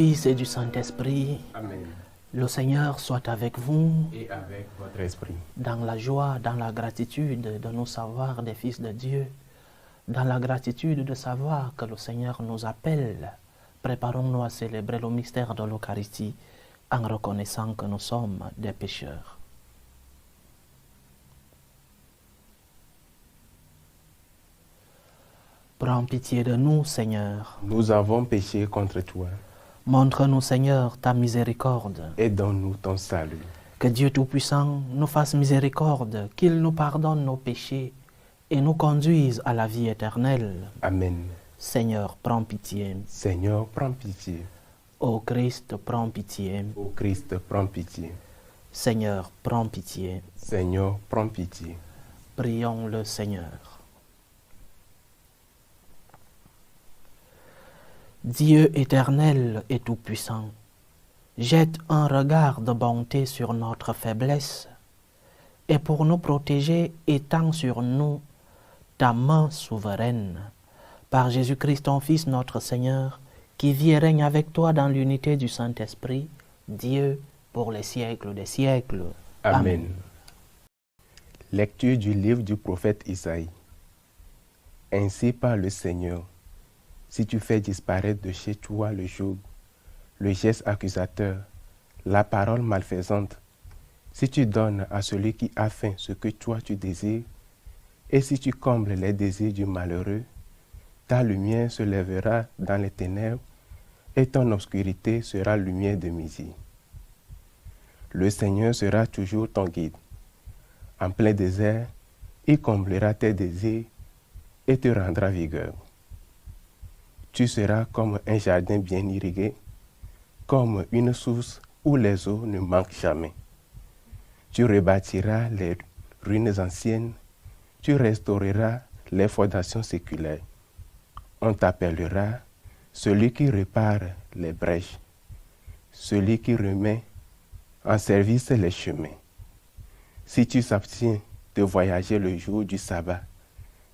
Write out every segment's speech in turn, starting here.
Fils et du Saint-Esprit. Amen. Le Seigneur soit avec vous. Et avec votre esprit. Dans la joie, dans la gratitude de nous savoir des fils de Dieu. Dans la gratitude de savoir que le Seigneur nous appelle. Préparons-nous à célébrer le mystère de l'Eucharistie en reconnaissant que nous sommes des pécheurs. Prends pitié de nous, Seigneur. Nous avons péché contre toi. Montre-nous, Seigneur, ta miséricorde. Et donne-nous ton salut. Que Dieu Tout-Puissant nous fasse miséricorde, qu'il nous pardonne nos péchés et nous conduise à la vie éternelle. Amen. Seigneur, prends pitié. Seigneur, prends pitié. Ô Christ, prends pitié. Ô Christ, prends pitié. Seigneur, prends pitié. Seigneur, prends pitié. Prions le Seigneur. Dieu éternel et tout-puissant, jette un regard de bonté sur notre faiblesse et pour nous protéger, étends sur nous ta main souveraine. Par Jésus-Christ, ton Fils, notre Seigneur, qui vit et règne avec toi dans l'unité du Saint-Esprit, Dieu, pour les siècles des siècles. Amen. Lecture du livre du prophète Isaïe. Ainsi parle le Seigneur. Si tu fais disparaître de chez toi le joug, le geste accusateur, la parole malfaisante, si tu donnes à celui qui a faim ce que toi tu désires, et si tu combles les désirs du malheureux, ta lumière se lèvera dans les ténèbres et ton obscurité sera lumière de midi. Le Seigneur sera toujours ton guide. En plein désert, il comblera tes désirs et te rendra vigueur. Tu seras comme un jardin bien irrigué, comme une source où les eaux ne manquent jamais. Tu rebâtiras les ruines anciennes, tu restaureras les fondations séculaires. On t'appellera celui qui répare les brèches, celui qui remet en service les chemins. Si tu t'abstiens de voyager le jour du sabbat,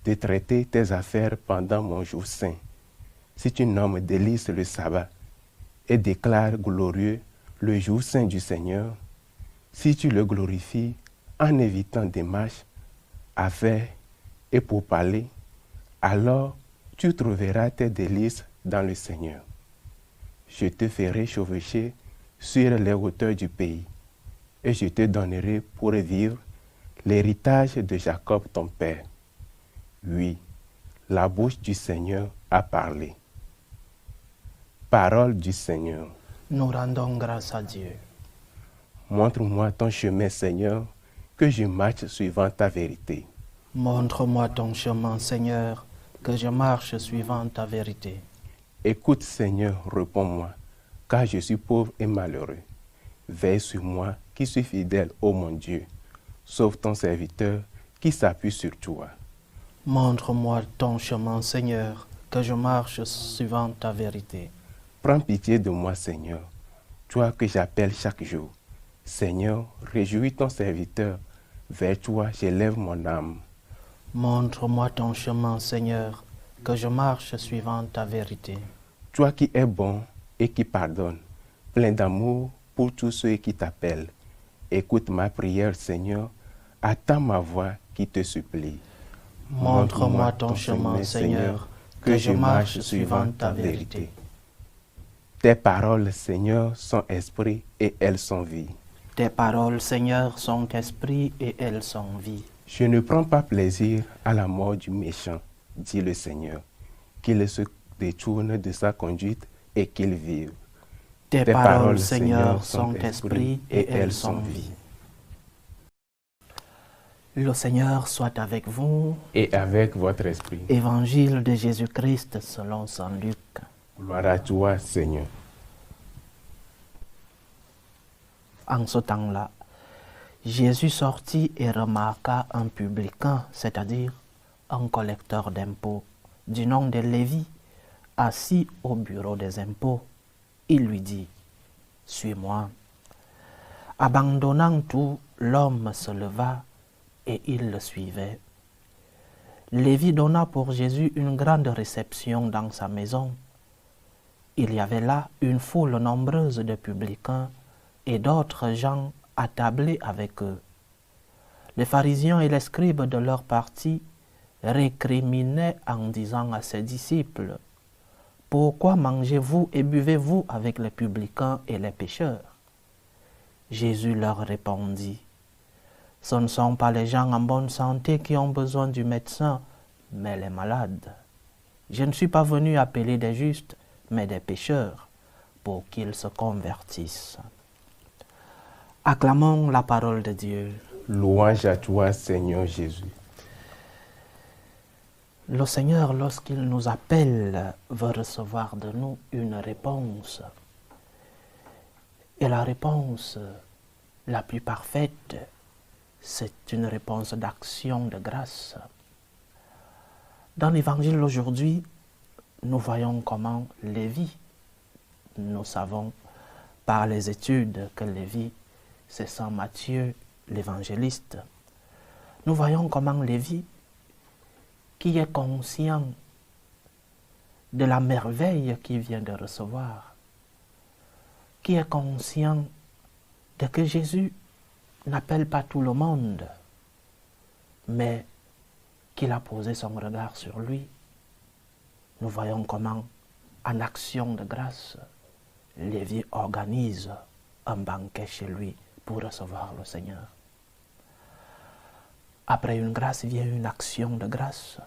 de traiter tes affaires pendant mon jour saint, si tu nommes délice le sabbat et déclares glorieux le jour saint du Seigneur, si tu le glorifies en évitant des marches, affaires et pourparlers, alors tu trouveras tes délices dans le Seigneur. Je te ferai chevaucher sur les hauteurs du pays, et je te donnerai pour vivre l'héritage de Jacob ton père. Oui, la bouche du Seigneur a parlé. Parole du Seigneur. Nous rendons grâce à Dieu. Montre-moi ton chemin, Seigneur, que je marche suivant ta vérité. Montre-moi ton chemin, Seigneur, que je marche suivant ta vérité. Écoute, Seigneur, réponds-moi, car je suis pauvre et malheureux. Veille sur moi, qui suis fidèle, ô mon Dieu. Sauve ton serviteur, qui s'appuie sur toi. Montre-moi ton chemin, Seigneur, que je marche suivant ta vérité. Prends pitié de moi, Seigneur, toi que j'appelle chaque jour. Seigneur, réjouis ton serviteur, vers toi j'élève mon âme. Montre-moi ton chemin, Seigneur, que je marche suivant ta vérité. Toi qui es bon et qui pardonne, plein d'amour pour tous ceux qui t'appellent. Écoute ma prière, Seigneur, attends ma voix qui te supplie. Montre-moi ton chemin, Seigneur, que je marche suivant ta vérité. Tes paroles, Seigneur, sont esprit et elles sont vie. Tes paroles, Seigneur, sont esprit et elles sont vie. Je ne prends pas plaisir à la mort du méchant, dit le Seigneur, qu'il se détourne de sa conduite et qu'il vive. Tes paroles, Seigneur, sont esprit et elles sont vie. Le Seigneur soit avec vous. Et avec votre esprit. Évangile de Jésus-Christ selon saint Luc. Gloire à toi, Seigneur. En ce temps-là, Jésus sortit et remarqua un publicain, c'est-à-dire un collecteur d'impôts, du nom de Lévi, assis au bureau des impôts. Il lui dit, « Suis-moi. » Abandonnant tout, l'homme se leva et il le suivait. Lévi donna pour Jésus une grande réception dans sa maison. il y avait là une foule nombreuse de publicains et d'autres gens attablés avec eux. Les pharisiens et les scribes de leur parti récriminaient en disant à ses disciples: « Pourquoi mangez-vous et buvez-vous avec les publicains et les pécheurs ?» Jésus leur répondit: « Ce ne sont pas les gens en bonne santé qui ont besoin du médecin, mais les malades. Je ne suis pas venu appeler des justes, mais des pécheurs, pour qu'ils se convertissent. » Acclamons la parole de Dieu. Louange à toi, Seigneur Jésus. Le Seigneur, lorsqu'il nous appelle, veut recevoir de nous une réponse. Et la réponse la plus parfaite, c'est une réponse d'action de grâce. Dans l'Évangile aujourd'hui, nous voyons comment Lévi, nous savons par les études que Lévi, c'est Saint Matthieu, l'évangéliste. Nous voyons comment Lévi, qui est conscient de la merveille qu'il vient de recevoir, qui est conscient de que Jésus n'appelle pas tout le monde, mais qu'il a posé son regard sur lui. Nous voyons comment, en action de grâce, Lévi organise un banquet chez lui pour recevoir le Seigneur. Après une grâce vient une action de grâce.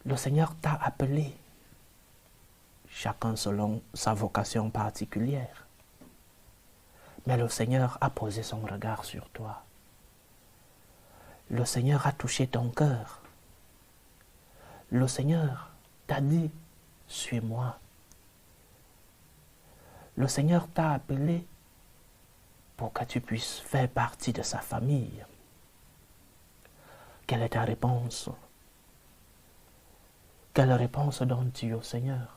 Le Seigneur t'a appelé, chacun selon sa vocation particulière. Mais le Seigneur a posé son regard sur toi. Le Seigneur a touché ton cœur. Le Seigneur t'a dit, suis-moi. Le Seigneur t'a appelé pour que tu puisses faire partie de sa famille. Quelle est ta réponse? Quelle réponse donnes-tu au Seigneur?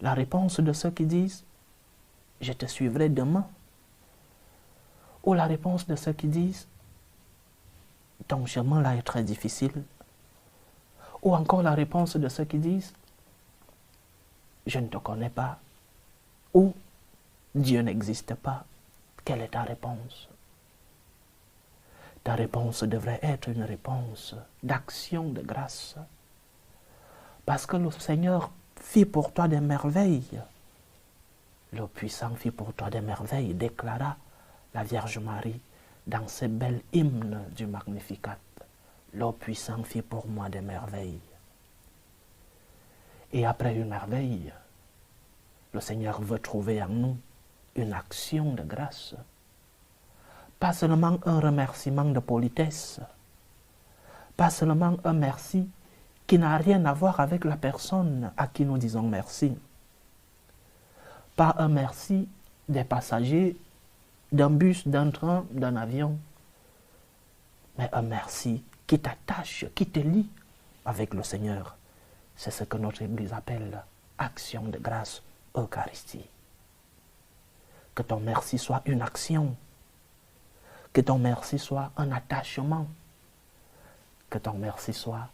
La réponse de ceux qui disent, je te suivrai demain. Ou la réponse de ceux qui disent, ton chemin là est très difficile. Ou encore la réponse de ceux qui disent, je ne te connais pas. Ou Dieu n'existe pas. Quelle est ta réponse? Ta réponse devrait être une réponse d'action de grâce. Parce que le Seigneur fit pour toi des merveilles. Le puissant fit pour toi des merveilles, déclara la Vierge Marie dans ces belles hymnes du Magnificat. Le puissant fit pour moi des merveilles. Et après une merveille, le Seigneur veut trouver en nous une action de grâce. Pas seulement un remerciement de politesse, pas seulement un merci qui n'a rien à voir avec la personne à qui nous disons merci. Pas un merci des passagers d'un bus, d'un train, d'un avion, mais un merci qui t'attache, qui te lie avec le Seigneur. C'est ce que notre Église appelle action de grâce, Eucharistie. Que ton merci soit une action, que ton merci soit un attachement, que ton merci soit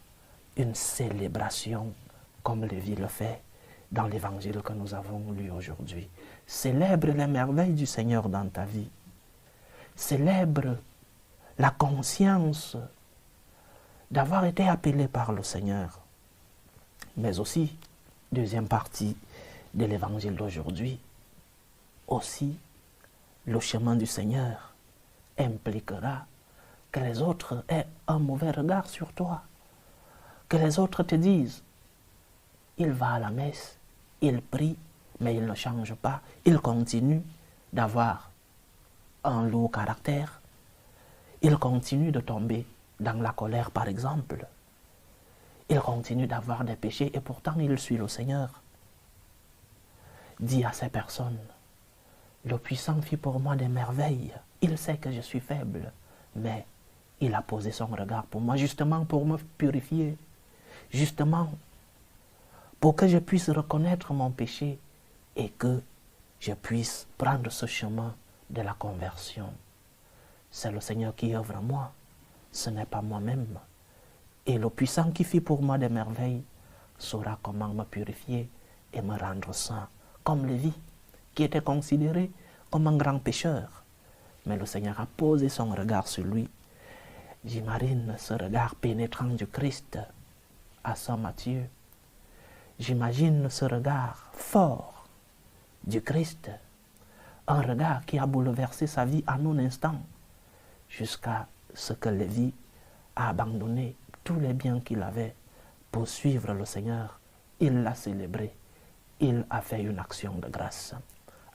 une célébration, comme Lévi le fait dans l'évangile que nous avons lu aujourd'hui. Célèbre les merveilles du Seigneur dans ta vie. Célèbre la conscience d'avoir été appelé par le Seigneur. Mais aussi, deuxième partie de l'évangile d'aujourd'hui, aussi le chemin du Seigneur impliquera que les autres aient un mauvais regard sur toi. Que les autres te disent, il va à la messe, il prie, mais il ne change pas. Il continue d'avoir un lourd caractère. Il continue de tomber dans la colère, par exemple. Il continue d'avoir des péchés et pourtant il suit le Seigneur. Dis à ces personnes, le puissant fit pour moi des merveilles. Il sait que je suis faible, mais il a posé son regard pour moi, justement pour me purifier, justement pour que je puisse reconnaître mon péché et que je puisse prendre ce chemin de la conversion. C'est le Seigneur qui œuvre en moi, ce n'est pas moi-même. Et le puissant qui fit pour moi des merveilles saura comment me purifier et me rendre saint, comme Lévi, qui était considéré comme un grand pécheur. Mais le Seigneur a posé son regard sur lui. J'imagine ce regard pénétrant du Christ à Saint Matthieu. J'imagine ce regard fort du Christ, un regard qui a bouleversé sa vie en un instant, jusqu'à ce que Lévi a abandonné tous les biens qu'il avait pour suivre le Seigneur. Il l'a célébré, il a fait une action de grâce,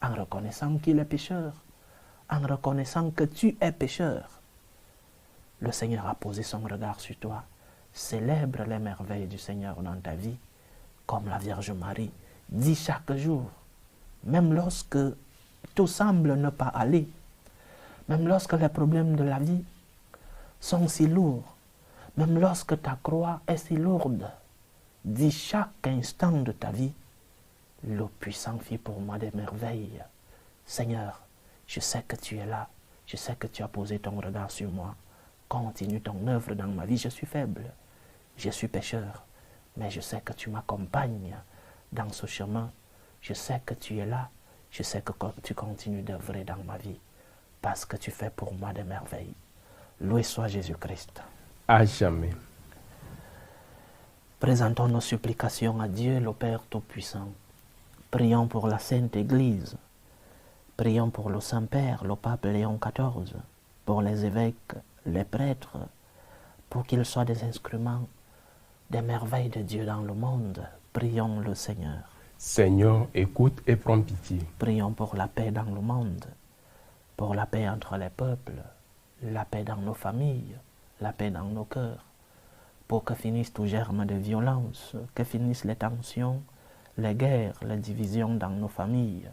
en reconnaissant qu'il est pécheur, en reconnaissant que tu es pécheur. Le Seigneur a posé son regard sur toi. Célèbre les merveilles du Seigneur dans ta vie, comme la Vierge Marie dit chaque jour, même lorsque tout semble ne pas aller, même lorsque les problèmes de la vie sont si lourds, même lorsque ta croix est si lourde, dis chaque instant de ta vie, le puissant fit pour moi des merveilles. Seigneur, je sais que tu es là, je sais que tu as posé ton regard sur moi. Continue ton œuvre dans ma vie, je suis faible, je suis pécheur, mais je sais que tu m'accompagnes dans ce chemin. Je sais que tu es là, je sais que tu continues d'œuvrer dans ma vie, parce que tu fais pour moi des merveilles. Loué soit Jésus-Christ. À jamais. Présentons nos supplications à Dieu, le Père Tout-Puissant. Prions pour la Sainte Église. Prions pour le Saint-Père, le Pape Léon XIV, pour les évêques, les prêtres, pour qu'ils soient des instruments des merveilles de Dieu dans le monde. Prions le Seigneur. Seigneur, écoute et prends pitié. Prions pour la paix dans le monde, pour la paix entre les peuples, la paix dans nos familles, la paix dans nos cœurs, pour que finisse tout germe de violence, que finissent les tensions, les guerres, les divisions dans nos familles.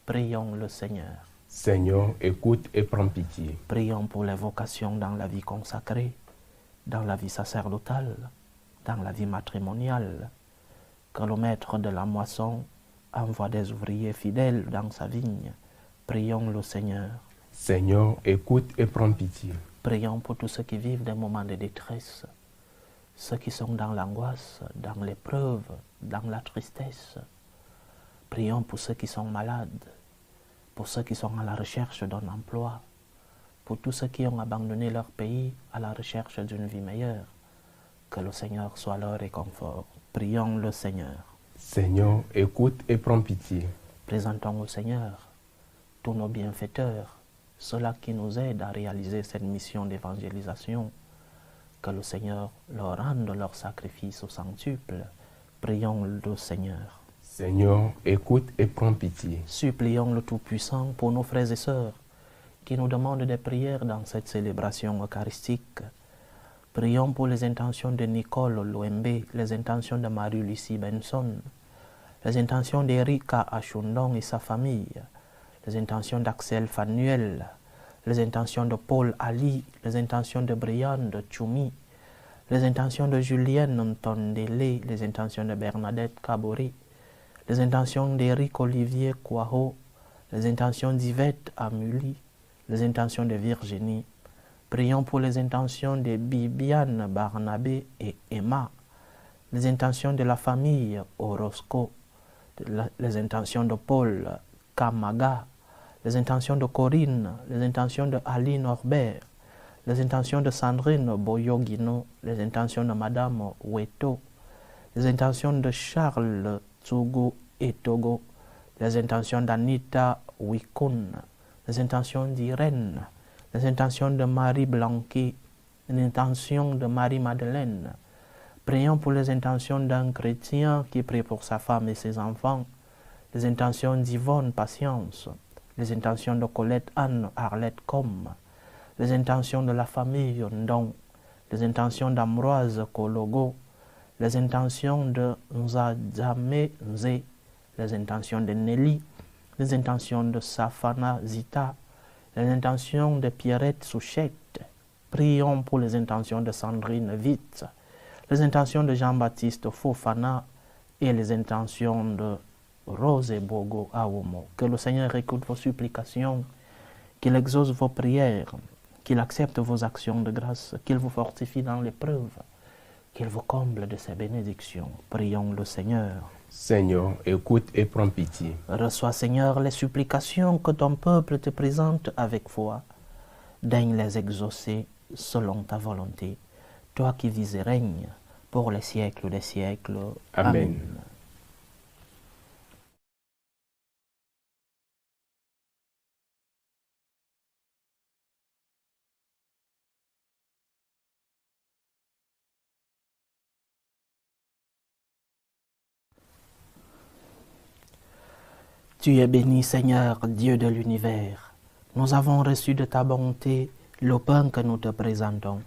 Prions le Seigneur. Seigneur, écoute et prends pitié. Prions pour les vocations dans la vie consacrée, dans la vie sacerdotale, dans la vie matrimoniale. Que le maître de la moisson envoie des ouvriers fidèles dans sa vigne. Prions le Seigneur. Seigneur, écoute et prends pitié. Prions pour tous ceux qui vivent des moments de détresse, ceux qui sont dans l'angoisse, dans l'épreuve, dans la tristesse. Prions pour ceux qui sont malades, pour ceux qui sont à la recherche d'un emploi, pour tous ceux qui ont abandonné leur pays à la recherche d'une vie meilleure. Que le Seigneur soit leur réconfort. Prions le Seigneur. Seigneur, écoute et prends pitié. Présentons au Seigneur tous nos bienfaiteurs, ceux-là qui nous aident à réaliser cette mission d'évangélisation. Que le Seigneur leur rende leur sacrifice au centuple. Prions le Seigneur. Seigneur, écoute et prends pitié. Supplions le Tout-Puissant pour nos frères et sœurs qui nous demandent des prières dans cette célébration eucharistique. Prions pour les intentions de Nicole Loembe, les intentions de Marie-Lucie Benson, les intentions d'Erika Achundong et sa famille, les intentions d'Axel Fanuel, les intentions de Paul Ali, les intentions de Brian de Tchoumi, les intentions de Julienne Ntondele, les intentions de Bernadette Kabori, les intentions d'Éric Olivier Kouaho, les intentions d'Yvette Amuli, les intentions de Virginie. Prions pour les intentions de Bibiane Barnabé et Emma, les intentions de la famille Orozco, les intentions de Paul Kamaga, les intentions de Corinne, les intentions de Ali Norbert, les intentions de Sandrine Boyogino, les intentions de Madame Weto, les intentions de Charles Tsugu et Togo, les intentions d'Anita Wikun, les intentions d'Irène, les intentions de Marie Blanqui, les intentions de Marie-Madeleine. Prions pour les intentions d'un chrétien qui prie pour sa femme et ses enfants, les intentions d'Yvonne Patience, les intentions de Colette Anne Arlette Com, les intentions de la famille Ndong, les intentions d'Ambroise Kologo, les intentions de Nzadzame Nze, les intentions de Nelly, les intentions de Safana Zita, les intentions de Pierrette Souchette. Prions pour les intentions de Sandrine Witt, les intentions de Jean-Baptiste Fofana et les intentions de Rose Bogo Aomo. Que le Seigneur écoute vos supplications, qu'il exauce vos prières, qu'il accepte vos actions de grâce, qu'il vous fortifie dans l'épreuve, qu'il vous comble de ses bénédictions. Prions le Seigneur. Seigneur, écoute et prends pitié. Reçois, Seigneur, les supplications que ton peuple te présente avec foi. Daigne les exaucer selon ta volonté, toi qui vis et règnes pour les siècles des siècles. Amen. Tu es béni, Seigneur, Dieu de l'univers. Nous avons reçu de ta bonté le pain que nous te présentons,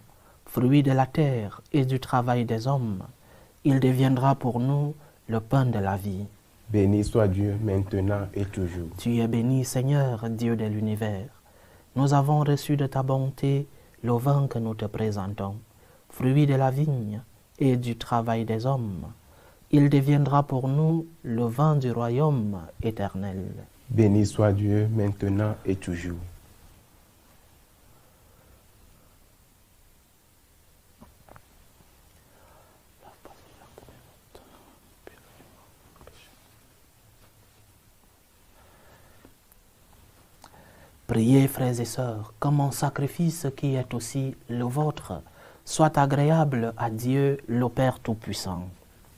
fruit de la terre et du travail des hommes. Il deviendra pour nous le pain de la vie. Béni soit Dieu maintenant et toujours. Tu es béni, Seigneur, Dieu de l'univers. Nous avons reçu de ta bonté le vin que nous te présentons, fruit de la vigne et du travail des hommes. Il deviendra pour nous le vin du royaume éternel. Béni soit Dieu maintenant et toujours. Priez, frères et sœurs, que mon sacrifice qui est aussi le vôtre soit agréable à Dieu, le Père Tout-Puissant.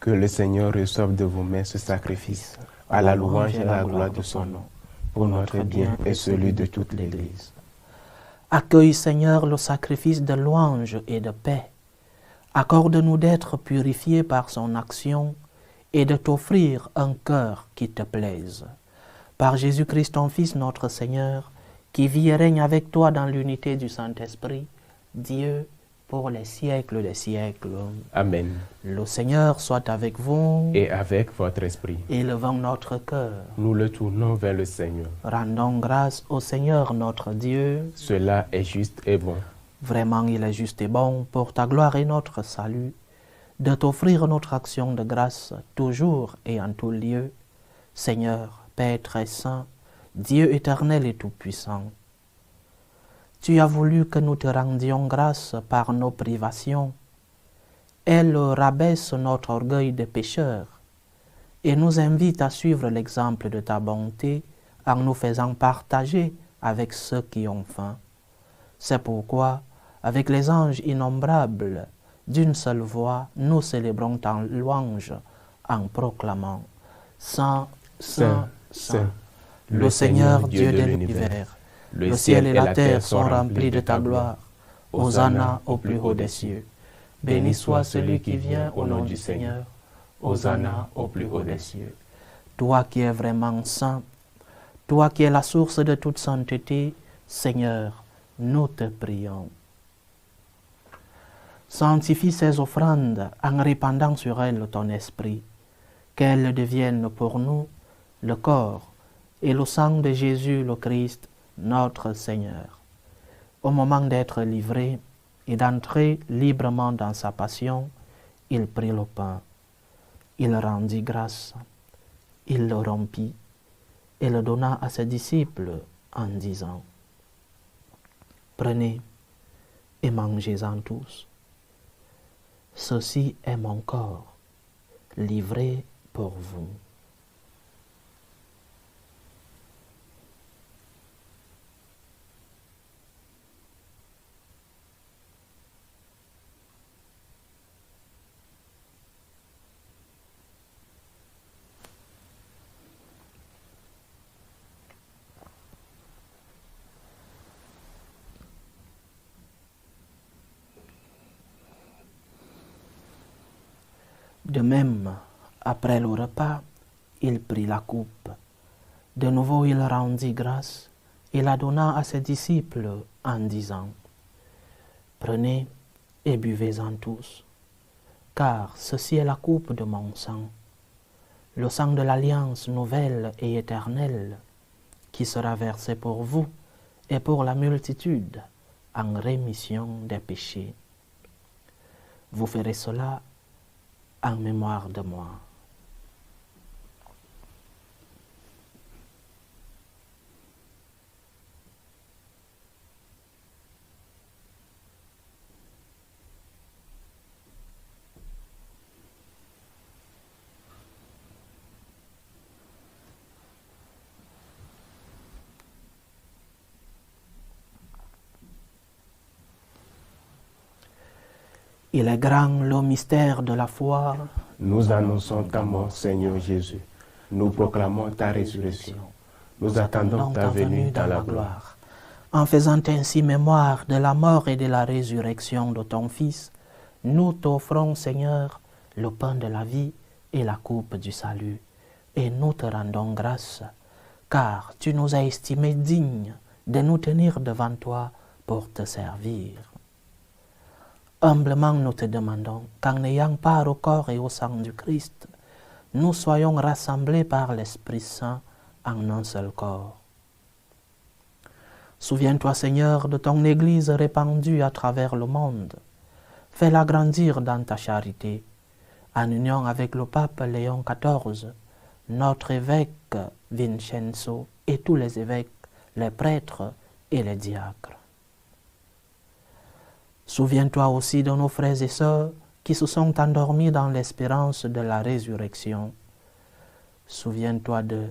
Que le Seigneur reçoive de vos mains ce sacrifice, à la louange et à la gloire de son nom, pour notre bien et celui de toute l'Église. Accueille, Seigneur, le sacrifice de louange et de paix. Accorde-nous d'être purifiés par son action et de t'offrir un cœur qui te plaise. Par Jésus-Christ, ton Fils, notre Seigneur, qui vit et règne avec toi dans l'unité du Saint-Esprit, Dieu, pour les siècles des siècles. Amen. Le Seigneur soit avec vous. Et avec votre esprit. Élevons notre cœur. Nous le tournons vers le Seigneur. Rendons grâce au Seigneur notre Dieu. Cela est juste et bon. Vraiment, il est juste et bon, pour ta gloire et notre salut, de t'offrir notre action de grâce, toujours et en tout lieu. Seigneur, Père très saint, Dieu éternel et tout-puissant, tu as voulu que nous te rendions grâce par nos privations. Elle rabaisse notre orgueil de pécheurs et nous invite à suivre l'exemple de ta bonté en nous faisant partager avec ceux qui ont faim. C'est pourquoi, avec les anges innombrables, d'une seule voix, nous célébrons ta louange en proclamant « Saint, Saint, Saint ». Le Seigneur Dieu de l'univers, le ciel et la terre sont remplis de ta gloire. Hosanna au plus haut des cieux. Béni soit celui qui vient au nom du Seigneur. Hosanna au plus haut des cieux. Toi qui es vraiment saint, toi qui es la source de toute sainteté, Seigneur, nous te prions. Sanctifie ces offrandes en répandant sur elles ton esprit, qu'elles deviennent pour nous le corps et le sang de Jésus le Christ, notre Seigneur. Au moment d'être livré et d'entrer librement dans sa passion, il prit le pain, il rendit grâce, il le rompit et le donna à ses disciples en disant « Prenez et mangez-en tous. Ceci est mon corps, livré pour vous. » De même, après le repas, il prit la coupe. De nouveau, il rendit grâce et la donna à ses disciples en disant « Prenez et buvez-en tous, car ceci est la coupe de mon sang, le sang de l'alliance nouvelle et éternelle, qui sera versé pour vous et pour la multitude en rémission des péchés. Vous ferez cela en mémoire de moi. » Il est grand le mystère de la foi. Nous annonçons ta mort, Seigneur Jésus. Nous proclamons ta résurrection. Nous attendons ta venue dans la gloire. En faisant ainsi mémoire de la mort et de la résurrection de ton Fils, nous t'offrons, Seigneur, le pain de la vie et la coupe du salut. Et nous te rendons grâce, car tu nous as estimés dignes de nous tenir devant toi pour te servir. Humblement nous te demandons qu'en ayant part au corps et au sang du Christ, nous soyons rassemblés par l'Esprit Saint en un seul corps. Souviens-toi, Seigneur, de ton Église répandue à travers le monde. Fais-la grandir dans ta charité, en union avec le pape Léon XIV, notre évêque Vincenzo et tous les évêques, les prêtres et les diacres. Souviens-toi aussi de nos frères et sœurs qui se sont endormis dans l'espérance de la résurrection. Souviens-toi de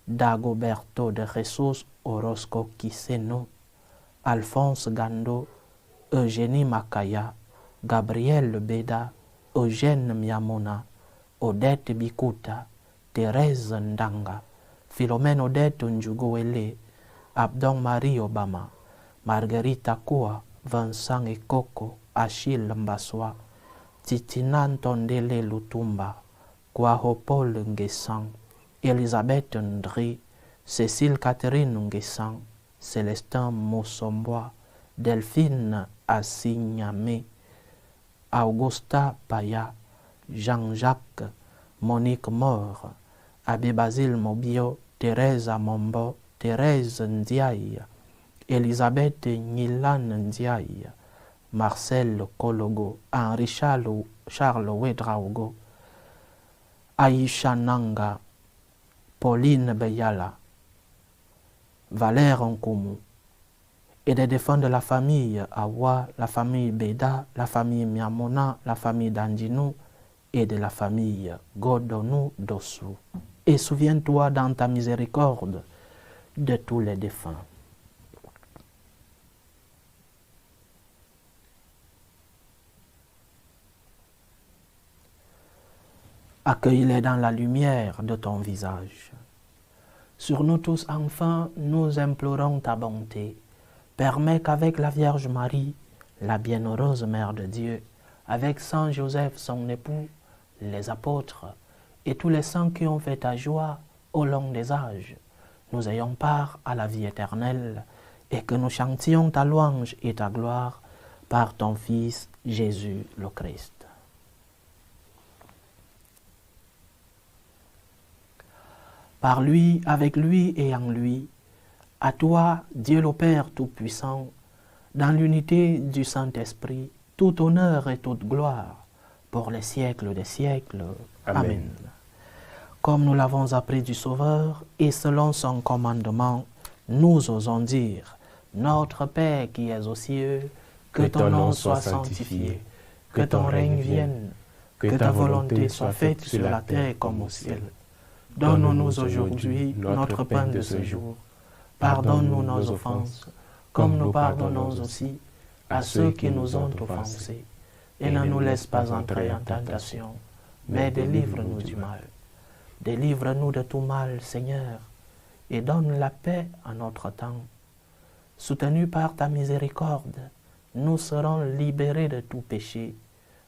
Dagoberto de Jesus Orozco Quiseno, Alphonse Gando, Eugénie Makaya, Gabriel Beda, Eugène Miamona, Odette Bikuta, Thérèse Ndanga, Philomène Odette Njugowele, Abdon Marie Obama, Marguerite Koua, Vincent Ekoko, Achille Mbaswa, Titinan Tondele Lutumba, Kwaho Paul Nguessan, Elisabeth Ndri, Cécile Catherine Nguessan, Célestin Mossombois, Delphine Assigname, Augusta Paya, Jean-Jacques, Monique Mort, Abbé Basile Mobio, Thérèse Amombo, Thérèse Ndiaye, Elisabeth Nilan Ndiaye, Marcel Kologo, Henri Charles Wedraogo, Aïcha Nanga, Pauline Beyala, Valère Nkoumou, et des défunts de la famille Awa, la famille Beda, la famille Miamona, la famille Dandinou et de la famille Godonou Dossou. Et souviens-toi dans ta miséricorde de tous les défunts. Accueille-les dans la lumière de ton visage. Sur nous tous, enfin, nous implorons ta bonté. Permets qu'avec la Vierge Marie, la bienheureuse Mère de Dieu, avec Saint Joseph, son époux, les apôtres, et tous les saints qui ont fait ta joie au long des âges, nous ayons part à la vie éternelle, et que nous chantions ta louange et ta gloire par ton Fils Jésus le Christ. Par lui, avec lui et en lui, à toi, Dieu le Père Tout-Puissant, dans l'unité du Saint-Esprit, tout honneur et toute gloire, pour les siècles des siècles. Amen. Comme nous l'avons appris du Sauveur, et selon son commandement, nous osons dire, Notre Père qui es aux cieux, que ton nom soit sanctifié, que ton règne vienne, que ta volonté soit faite sur la terre comme au ciel. Donne-nous aujourd'hui notre pain de ce jour. Pardonne-nous nos offenses, comme nous pardonnons aussi à ceux qui nous ont offensés. Et ne nous laisse pas entrer en tentation, mais délivre-nous du mal. Délivre-nous de tout mal, Seigneur, et donne la paix à notre temps. Soutenus par ta miséricorde, nous serons libérés de tout péché,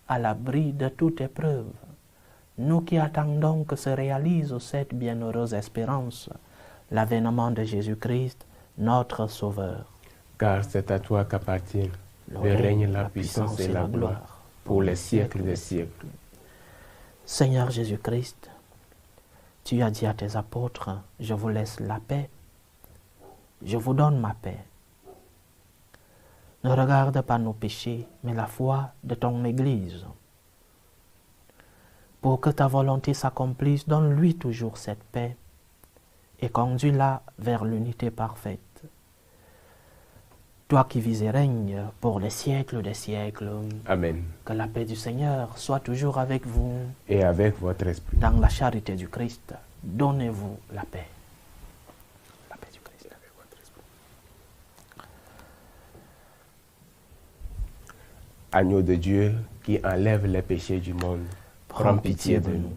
à l'abri de toute épreuve. Nous qui attendons que se réalise cette bienheureuse espérance, l'avènement de Jésus-Christ, notre Sauveur. Car c'est à toi qu'appartiennent le règne, la puissance et la gloire, pour les siècles des siècles. Seigneur Jésus-Christ, tu as dit à tes apôtres, je vous laisse la paix, je vous donne ma paix. Ne regarde pas nos péchés, mais la foi de ton Église. Pour que ta volonté s'accomplisse, donne-lui toujours cette paix et conduis-la vers l'unité parfaite. Toi qui vis et règnes pour les siècles des siècles. Amen. Que la paix du Seigneur soit toujours avec vous. Et avec votre esprit. Dans la charité du Christ, donnez-vous la paix. La paix du Christ. Et avec votre esprit. Agneau de Dieu, qui enlève les péchés du monde, prends pitié de nous.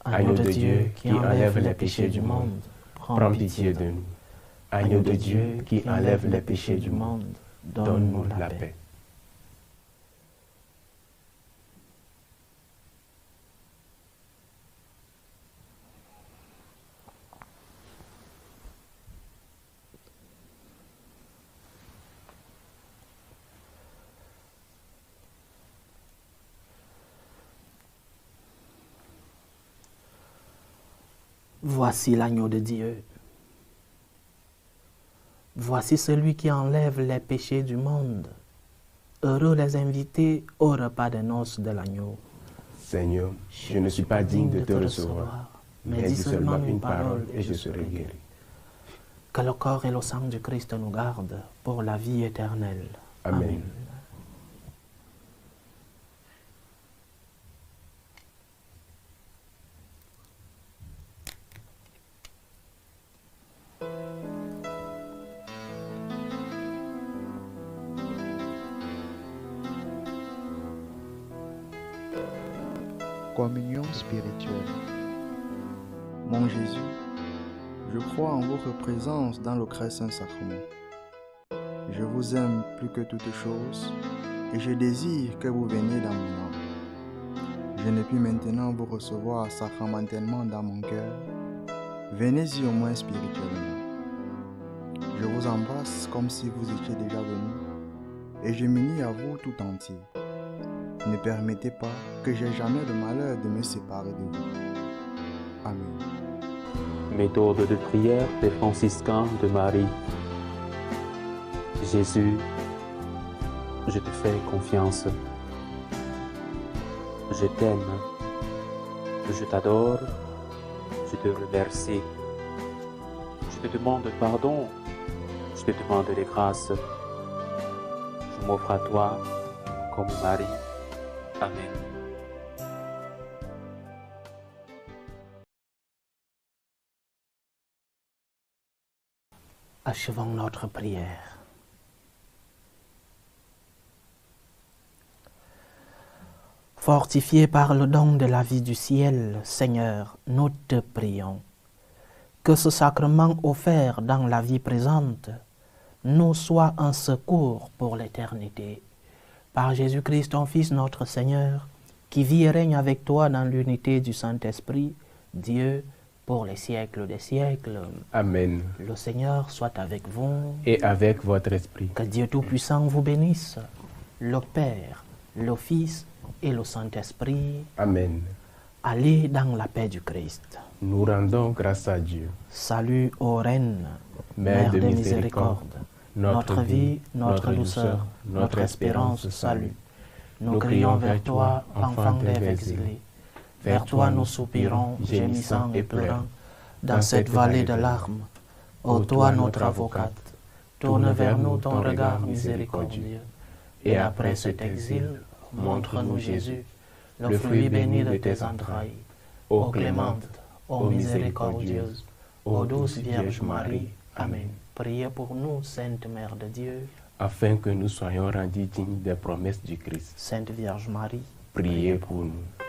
Agneau de Dieu qui enlève les péchés du monde, prends pitié de nous. Agneau de Dieu qui enlève les péchés du monde, donne-nous la paix. Voici l'agneau de Dieu. Voici celui qui enlève les péchés du monde. Heureux les invités au repas des noces de l'agneau. Seigneur, je ne suis pas digne de te recevoir, mais dis seulement une parole et je serai guéri. Que le corps et le sang du Christ nous gardent pour la vie éternelle. Amen. Amen. Communion spirituelle. Mon Jésus, je crois en votre présence dans le très saint sacrement. Je vous aime plus que toute chose et je désire que vous veniez dans mon âme. Je ne puis maintenant vous recevoir sacramentellement dans mon cœur. Venez-y au moins spirituellement. Je vous embrasse comme si vous étiez déjà venu et je m'unis à vous tout entier. Ne permettez pas que j'aie jamais le malheur de me séparer de vous. Amen. Méthode de prière des franciscains de Marie. Jésus, je te fais confiance. Je t'aime. Je t'adore. Je te remercie. Je te demande pardon. Je te demande des grâces. Je m'offre à toi comme Marie. Amen. Achevons notre prière. Fortifié par le don de la vie du ciel, Seigneur, nous te prions. Que ce sacrement offert dans la vie présente nous soit un secours pour l'éternité. Par Jésus-Christ, ton Fils, notre Seigneur, qui vit et règne avec toi dans l'unité du Saint-Esprit, Dieu, pour les siècles des siècles. Amen. Le Seigneur soit avec vous. Et avec votre esprit. Que Dieu Tout-Puissant vous bénisse, le Père, le Fils et le Saint-Esprit. Amen. Allez dans la paix du Christ. Nous rendons grâce à Dieu. Salut ô Reine, Mère de miséricorde, notre vie, notre douceur, notre espérance, salut. Nous crions vers toi, enfant d'Ève exilé. Vers toi nous soupirons, gémissant et pleurant, dans cette vallée de larmes. Ô toi notre avocate, tourne vers nous ton regard miséricordieux. Et après cet exil, montre-nous Jésus, le fruit béni de tes entrailles. Ô clémente, ô miséricordieuse, ô douce Vierge Marie. Amen. Priez pour nous, Sainte Mère de Dieu, afin que nous soyons rendus dignes des promesses du Christ. Sainte Vierge Marie, Priez pour nous.